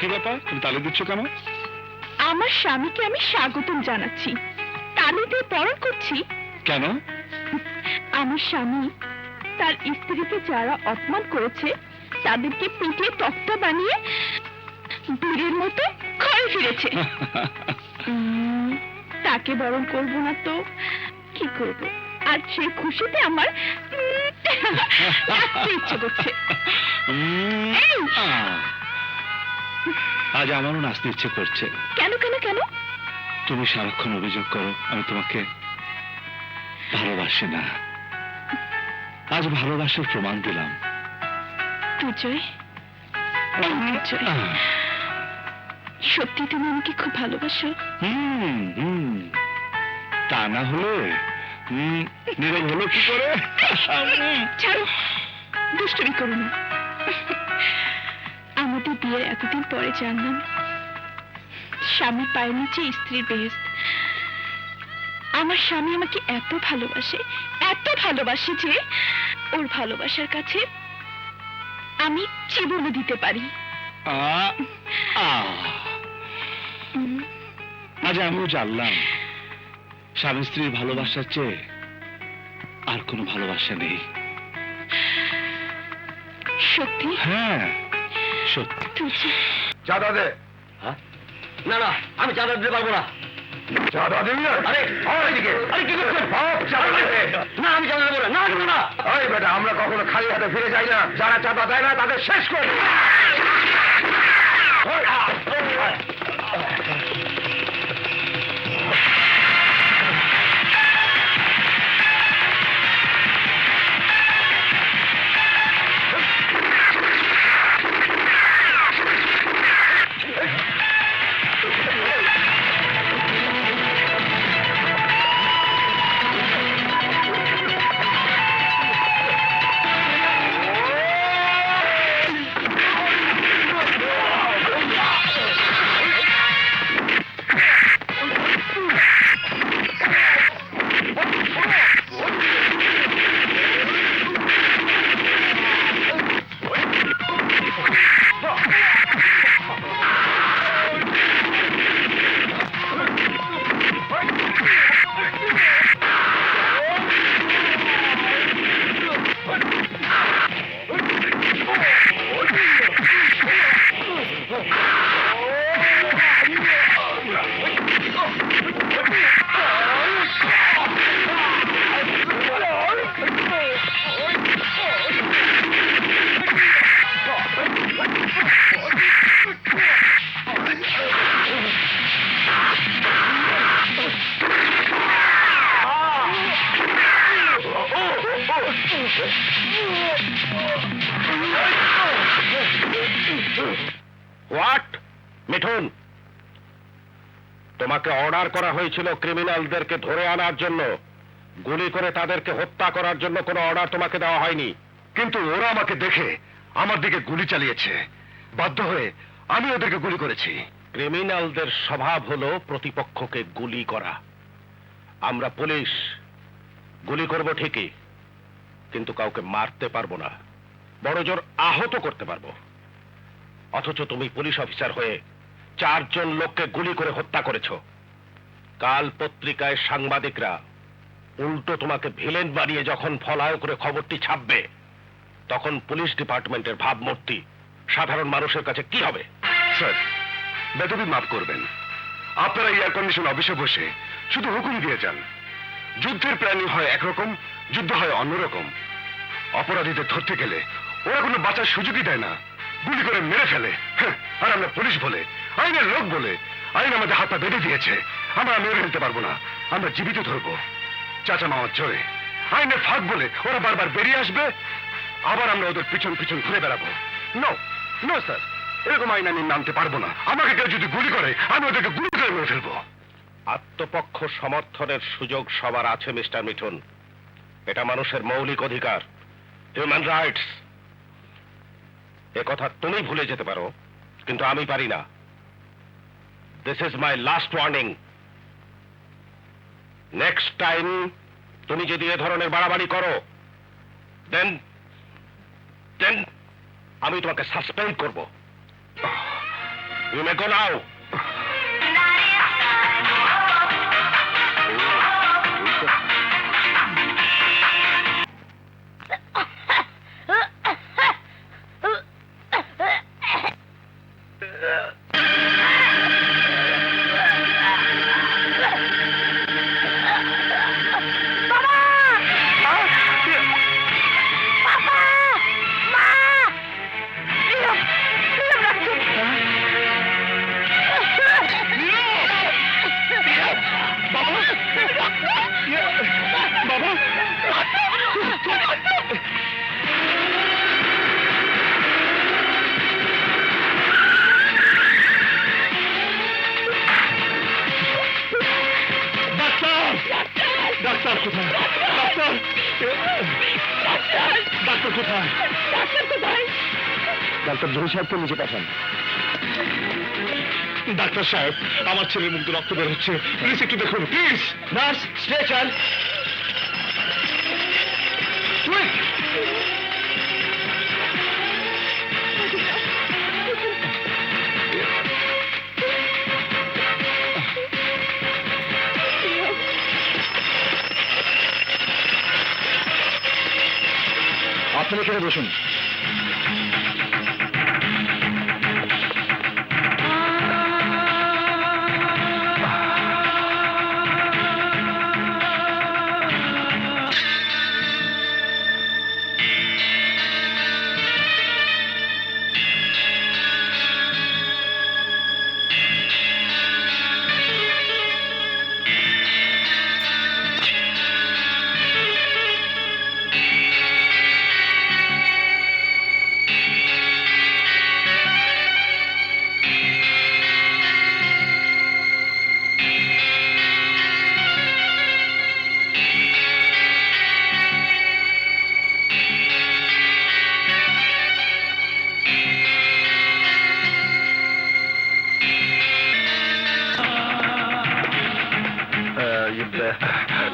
কি ব্যাপার, তুমি তালি দিচ্ছ কেন? আমার স্বামীকে আমি স্বাগতম জানাচ্ছি, তালি দিয়ে বরণ করছি। কেন? আমার স্বামী তার স্ত্রীকে যারা অপমান করেছে তাদেরকে পিটিয়ে তক্তা বানিয়ে বীরের মতো ঘরে ফিরেছে। তাকে বরণ করব না তো কি করব? আর সে খুশিতে আমার নাচতে ইচ্ছে করছে। আজ আমারও নাচতে ইচ্ছে করছে। কেন কেন কেন? তুমি সারাক্ষণ অভিযোগ করো আমি তোমাকে ভালোবাসি না। আজ ভালোবাসার প্রমাণ দিলাম। দুর্জয়, সত্যি তুমি আমাকে খুব ভালোবাসো? তা না হলে নীরব হলো কি করে? ছাড়ো, দুষ্টুমি করো না। আমাদের বিয়ের এতদিন পরে জানলাম স্বামী পায়ের নিচে স্ত্রীর বেহেশত। আমার স্বামী আমাকে এত ভালোবাসে যে ওর ভালোবাসার কাছে আমি জীবনও দিতে পারি। আজ আমিও জানলাম স্বামী স্ত্রীর ভালোবাসার চেয়ে আর কোনো ভালোবাসা নেই। সত্যি? হ্যাঁ সত্যি। চাঁদা দে। না না, আমি চাঁদা দিতে পারবো না। চাঁদা দিবি না? আরে এদিকে। আরে কি করছেন? চাঁদা দে। না, আমি চাঁদা দেবো না। না দেবো না। ওই বেটা, আমরা কখনো খালি হাতে ফিরে যাই না। যারা চাঁদা দেয় না তাদের শেষ করে দিই। হোয়াট মিঠুন, তোমাকে অর্ডার করা হয়েছিল ক্রিমিনালদেরকে ধরে আনার জন্য, গুলি করে তাদেরকে হত্যা করার জন্য কোনো অর্ডার তোমাকে দেওয়া হয়নি। কিন্তু ওরা আমাকে দেখে আমার দিকে গুলি চালিয়েছে। বাধ্য হয়ে আমি ওদেরকে গুলি করেছি। ক্রিমিনালদের স্বভাব হলো প্রতিপক্ষকে গুলি করা। আমরা পুলিশ গুলি করব ঠিকই, কিন্তু কাউকে মারতে পারবো না, বড় জোর আহত করতে পারবো। অথচ তুমি পুলিশ অফিসার হয়ে 4 জন লোককে গুলি করে হত্যা করেছো। কাল পত্রিকায় সাংবাদিকরা উল্টো তোমাকে ভিলেন বানিয়ে যখন ফলাও করে খবরটি ছাপবে, তখন পুলিশ ডিপার্টমেন্টের ভাবমূর্তি সাধারণ মানুষের কাছে কি হবে? স্যার, বেদবি মাফ করবেন। আপনারা এয়ার কন্ডিশন অফিসে বসে শুধু হুকুম দিয়ে যান। যুদ্ধের প্ল্যানিং হয় একরকম, যুদ্ধ হয় অন্যরকম। অপরাধীদের ধরতে গেলে ওরা কোনো বাঁচার সুযোগই দেয় না, গুলি করে মেরে ফেলে। আর আমরা পুলিশ বলে, আইনের লোক বলে, আইন আমাদের হাত পা বেঁধে দিয়েছে। আমরা মেরে ফেলতে পারবো না, আমরা জীবিত ধরবো। চাচা মামার জোরে আইনের ফাঁক বলে ওরা বারবার বেরিয়ে আসবে, আবার আমরা ওদের পিছন পিছন ঘুরে বেড়াবো। নো নো স্যার, এরকম আইন আমি মানতে পারবো না। আমাকে কেউ যদি গুলি করে আমি ওদেরকে গুলি করে মেরে ফেলবো। আত্মপক্ষ সমর্থনের সুযোগ সবার আছে মিস্টার মিঠুন। এটা মানুষের মৌলিক অধিকার, হিউম্যান রাইটস। এ কথা তুমি ভুলে যেতে পারো, কিন্তু আমি পারি না। This is my last warning. Next time তুমি যদি এ ধরনের বাড়াবাড়ি করো, দেন আমি তোমাকে সাসপেন্ড করব। রুমে গোনাও। ডাক্তার কোথায়? ডাক্তার! ডাক্তার কোথায়? ডাক্তার জহি সাহেবকে নিচে পাঠান। ডাক্তার সাহেব, আমার ছেলের মুখ দিয়ে রক্ত বের হচ্ছে, প্লিজ একটু দেখুন, প্লিজ। Nurse, stretcher. আপনি এখানে বসুন।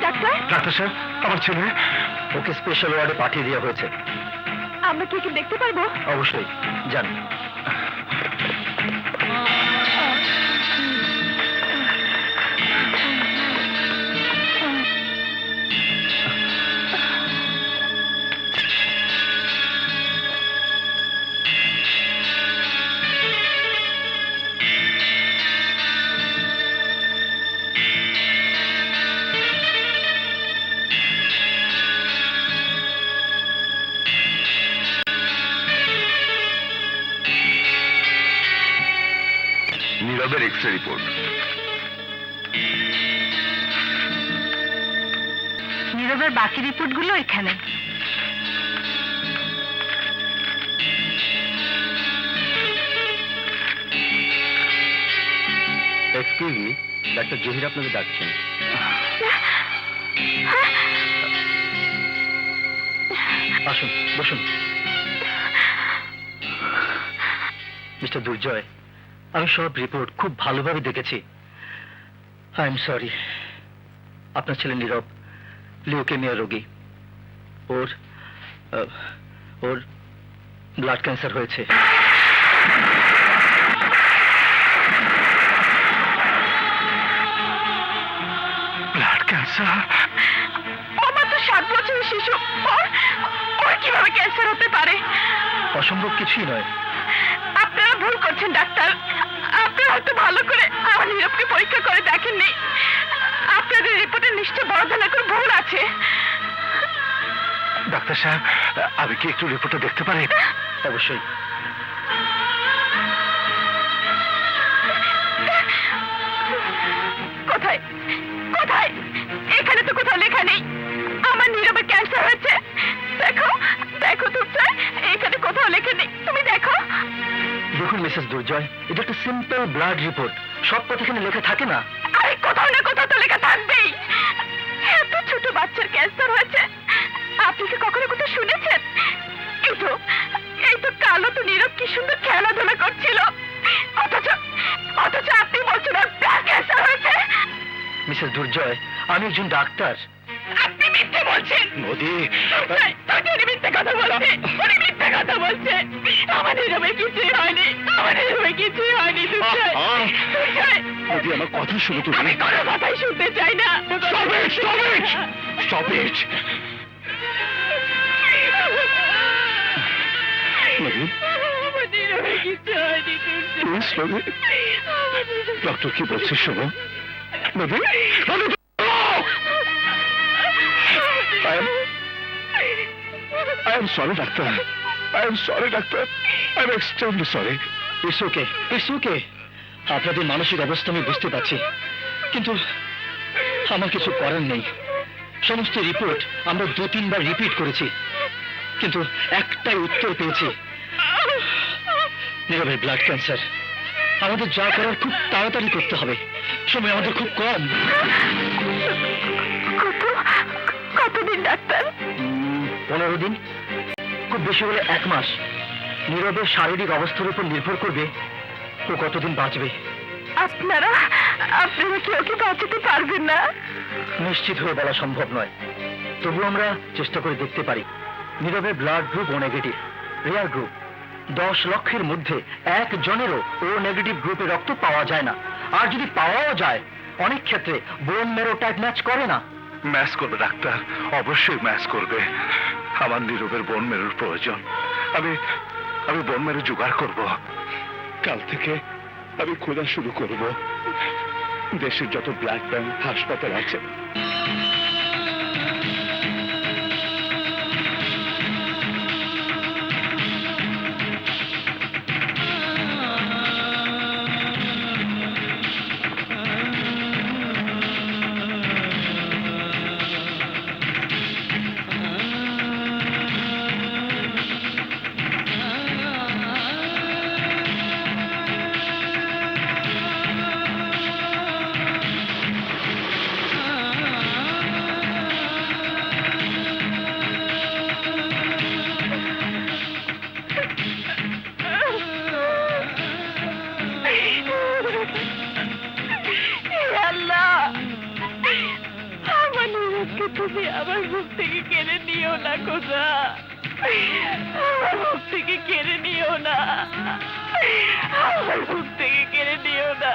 ডাক্তার, ডাক্তার সাহেব, আমার ছেলে, ওকে স্পেশাল ওয়ার্ডে পাঠিয়ে দেওয়া হয়েছে। আমরা কি কি দেখতে পারবো? অবশ্যই, যান। নীরবের এক্সরে রিপোর্ট। নীরবের বাকি রিপোর্টগুলো এখানে। এক্সকিউজ মি, ডাক্তার জহির আপনাকে ডাকছেন। আসুন, বসুন। মিস্টার দুর্জয়, আমি সব রিপোর্ট খুব ভালোভাবে দেখেছি। আই এম সরি, আপনার ছেলে নীরব লিউকেমিয়া রোগী। ওর ব্লাড ক্যান্সার হয়েছে। Blood cancer? আমার তো 7 বছরের শিশু, ওর কিভাবে ক্যান্সার হতে পারে? অসম্ভব কিছুই নয়। আপনারা ভুল করছেন ডাক্তার। আপনারা হয়তো ভালো করে আমার নীরবকে পরীক্ষা করে দেখেননি। আপনাদের রিপোর্টে নিশ্চয় বড় ধরনের কোনো ভুল আছে। ডাক্তার সাহেব, আমি কি একটু রিপোর্টটা দেখতে পারি? অবশ্যই। কোথায় কোথায়? এখানে তো কোথাও লেখা নেই আমার নীরবের ক্যান্সার হয়েছে। দেখো দেখো দুর্জয়, এখানে কোথাও লেখা নেই, তুমি দেখো। দেখুন মিসেস দুর্জয়, এটা একটা সিম্পল ব্লাড রিপোর্ট, সব কথা এখানে লেখা থাকে না। আরে কোথাও না কোথাও তো লেখা থাকবেই। এত ছোট বাচ্চার ক্যান্সার হয়েছে, আপনি কি কখনো কোথাও শুনেছেন? এই তো কালো তো নীরব কি সুন্দর খেলাধুলা করছিল, অথচ অথচ আপনি বলছেন ওর ব্লাড ক্যান্সার হয়েছে। মিসেস দুর্জয়, আমি একজন ডাক্তার। আপনি মিথ্যে বলছেন। নদী, উনি মিথ্যে কথা বলছে, উনি মিথ্যে কথা বলছে। আমার নীরবের কিছুই হয়নি, আমার নীরবের কিছুই হয়নি দুর্জয়। দুর্জয়, নদী আমার কথা শুনে তুমি আমি কোনো কথাই শুনতে চাই না। Stop it! Stop it! Stop it! নদী আমার নীরবের কিছু হয়নি দুর্জয়। প্লিজ নদী ডক্টর কি বলছে শোনো নদী I am sorry, doctor. I am sorry, doctor. I am extremely sorry. It's okay, it's okay. আপনাদের মানসিক অবস্থা আমি বুঝতে পারছি, কিন্তু আমার কিছু করার নেই। সমস্ত রিপোর্ট আমরা 2-3 বার রিপিট করেছি, কিন্তু একটাই উত্তর পেয়েছি, নীরবের ব্লাড ক্যান্সার। আমাদের যা করার খুব তাড়াতাড়ি করতে হবে, সময় আমাদের খুব কম। কতদিন ডাক্তার? 15 দিন, খুব বেশি হলে 1 মাস। নীরবের শারীরিক অবস্থার উপর নির্ভর করবে ও কতদিন বাঁচবে। আপনারা কেউ কি বাঁচাতে পারবেন না? নিশ্চিত হয়ে বলা সম্ভব নয়, তবু আমরা চেষ্টা করে দেখতে পারি। নীরবের ব্লাড গ্রুপ ও নেগেটিভ, রেয়ার গ্রুপ। 10 লক্ষের মধ্যে 1 জনেরও ও নেগেটিভ গ্রুপে রক্ত পাওয়া যায় না, আর যদি পাওয়াও যায় অনেক ক্ষেত্রে বোন ম্যারো টাইপ ম্যাচ করে না। ম্যাচ করবে ডাক্তার, অবশ্যই ম্যাচ করবে। আমার নীরবের বোন মেরুর প্রয়োজন। আমি বোন মেরু জোগাড় করব। কাল থেকে আমি খোঁজা শুরু করব দেশের যত ব্লাড ব্যাংক হাসপাতাল আছে। আল্লাহ, আমার নীরবকে তুমি আমার মুখ থেকে কেড়ে নিও না খোদা। আমার মুখ থেকে কেড়ে নিও না, আমার মুখ থেকে কেড়ে নিও না।